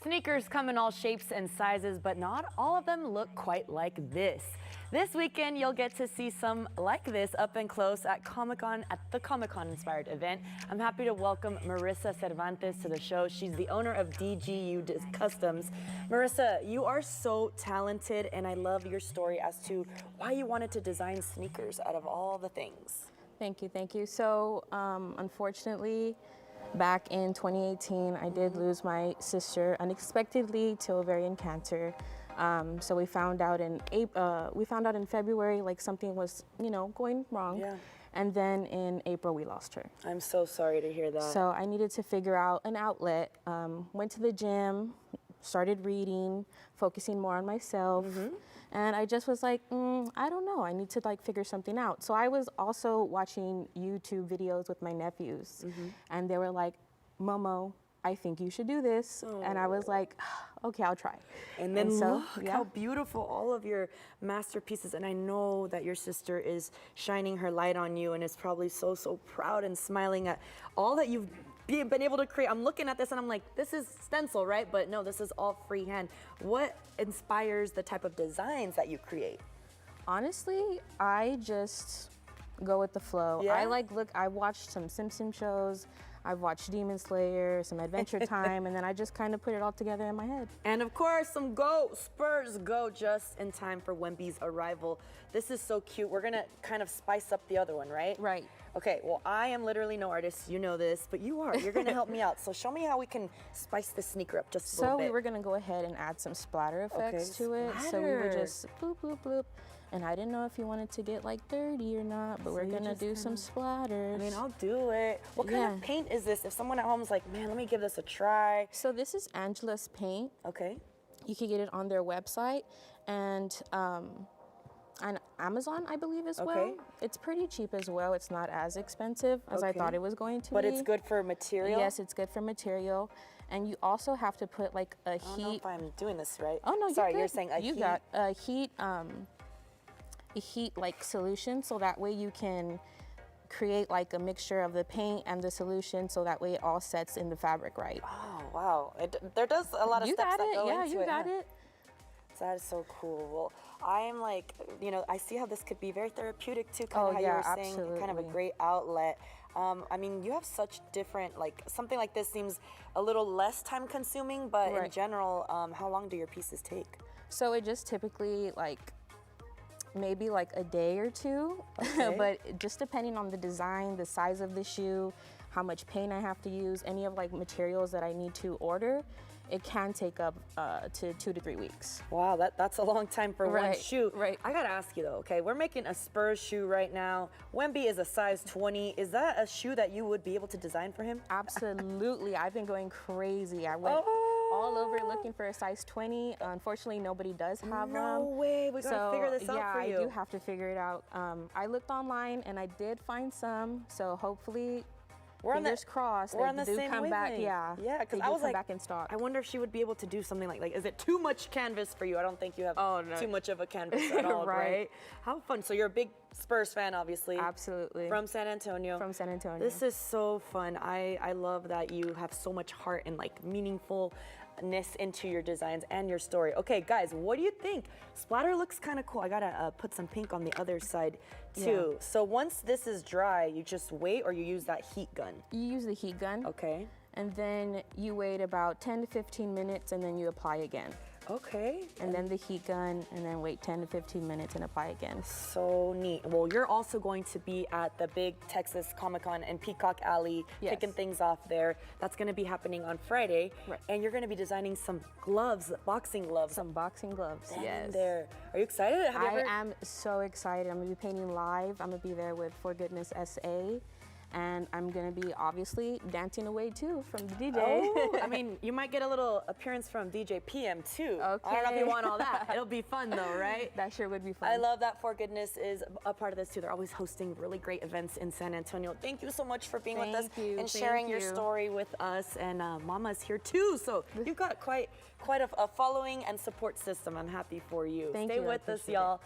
Sneakers come in all shapes and sizes, but not all of them look quite like this. This weekend, you'll get to see some like this up and close at the Comic-Con inspired event. I'm happy to welcome Marissa Cervantes to the show. She's the owner of DGU Customs. Marissa, you are so talented, and I love your story as to why you wanted to design sneakers out of all the things. Thank you, thank you. So, unfortunately, back in 2018, I did lose my sister unexpectedly to ovarian cancer. So we found out in February, like something was, going wrong. Yeah. And then in April, we lost her. I'm so sorry to hear that. So I needed to figure out an outlet. Went to the gym, started reading, focusing more on myself. And I just was like, I don't know, I need to figure something out. So I was also watching YouTube videos with my nephews, and they were like, Momo, I think you should do this. And I was like, okay, I'll try. And then look how beautiful all of your masterpieces. And I know that your sister is shining her light on you and is probably so proud and smiling at all that you've been able to create. I'm looking at this and I'm like, this is stencil, right? But no, this is all freehand. What inspires the type of designs that you create? Honestly, I just go with the flow. Yeah? I watched some Simpson shows. I've watched Demon Slayer, some Adventure Time, and then I just kind of put it all together in my head. And of course, some Spurs go just in time for Wemby's arrival. This is so cute. We're gonna kind of spice up the other one, right? Right. Okay, well, I am literally no artist, you know this, but you are. You're gonna help me out. So show me how we can spice this sneaker up just a little bit. So we were gonna go ahead and add some splatter effects to it. So we were just bloop, bloop, bloop. And I didn't know if you wanted to get dirty or not, but we're gonna do some splatters. I mean, I'll do it. What kind of paint is this? If someone at home is like, man, let me give this a try. So this is Angela's paint. Okay. You can get it on their website and on Amazon, I believe, as well. It's pretty cheap as well. It's not as expensive as I thought it was going to be. But it's good for material? Yes, it's good for material. And you also have to put a heat. I don't know if I'm doing this right. Oh, no, Sorry, you're saying a heat. You got a heat, solution, so that way you can create a mixture of the paint and the solution, so that way it all sets in the fabric right. Oh, wow. There does a lot of steps that go into it. Yeah, you got it. That is so cool. Well, I am I see how this could be very therapeutic too, kind of how you were saying, kind of a great outlet. I mean, you have such different, something like this seems a little less time consuming, but in general, how long do your pieces take? So it just typically maybe a day or two, but just depending on the design, the size of the shoe, how much paint I have to use, any of materials that I need to order, it can take up to 2 to 3 weeks. Wow, that's a long time for one shoe. Right. I gotta ask you though, okay, we're making a Spurs shoe right now. Wemby is a size 20. Is that a shoe that you would be able to design for him? Absolutely, I've been going crazy. I went all over looking for a size 20. Unfortunately, nobody does have them. No way, we gotta figure this out for you. Yeah, I do have to figure it out. I looked online and I did find some, so hopefully, fingers crossed, we're on the do same come back. wavelength. Yeah, because I was come back in stock. I wonder if she would be able to do something like is it too much canvas for you? I don't think you have too much of a canvas at all, right? How fun. So you're a big Spurs fan, obviously. Absolutely. From San Antonio. From San Antonio. This is so fun. I love that you have so much heart and meaningfulness into your designs and your story. Okay, guys, what do you think? Splatter looks kind of cool. I gotta put some pink on the other side too. So once this is dry, you just wait or you use that heat gun? You use the heat gun. Okay. And then you wait about 10 to 15 minutes and then you apply again. Okay. And then the heat gun, and then wait 10 to 15 minutes and apply again. So neat. Well, you're also going to be at the big Texas Comic-Con in Peacock Alley, kicking things off there. That's going to be happening on Friday. Right. And you're going to be designing some gloves, boxing gloves. Some boxing gloves, yes. There. Are you excited? I am so excited. I'm going to be painting live. I'm going to be there with For Goodness SA. And I'm gonna be obviously dancing away too from the DJ. Oh, I mean, you might get a little appearance from DJ PM too. Okay. I don't know if you want all that. It'll be fun though, right? That sure would be fun. I love that For Goodness is a part of this too. They're always hosting really great events in San Antonio. Thank you so much for being with us and sharing your story with us. And Mama's here too, so you've got quite a following and support system. I'm happy for you. Thank you. Stay with us, y'all.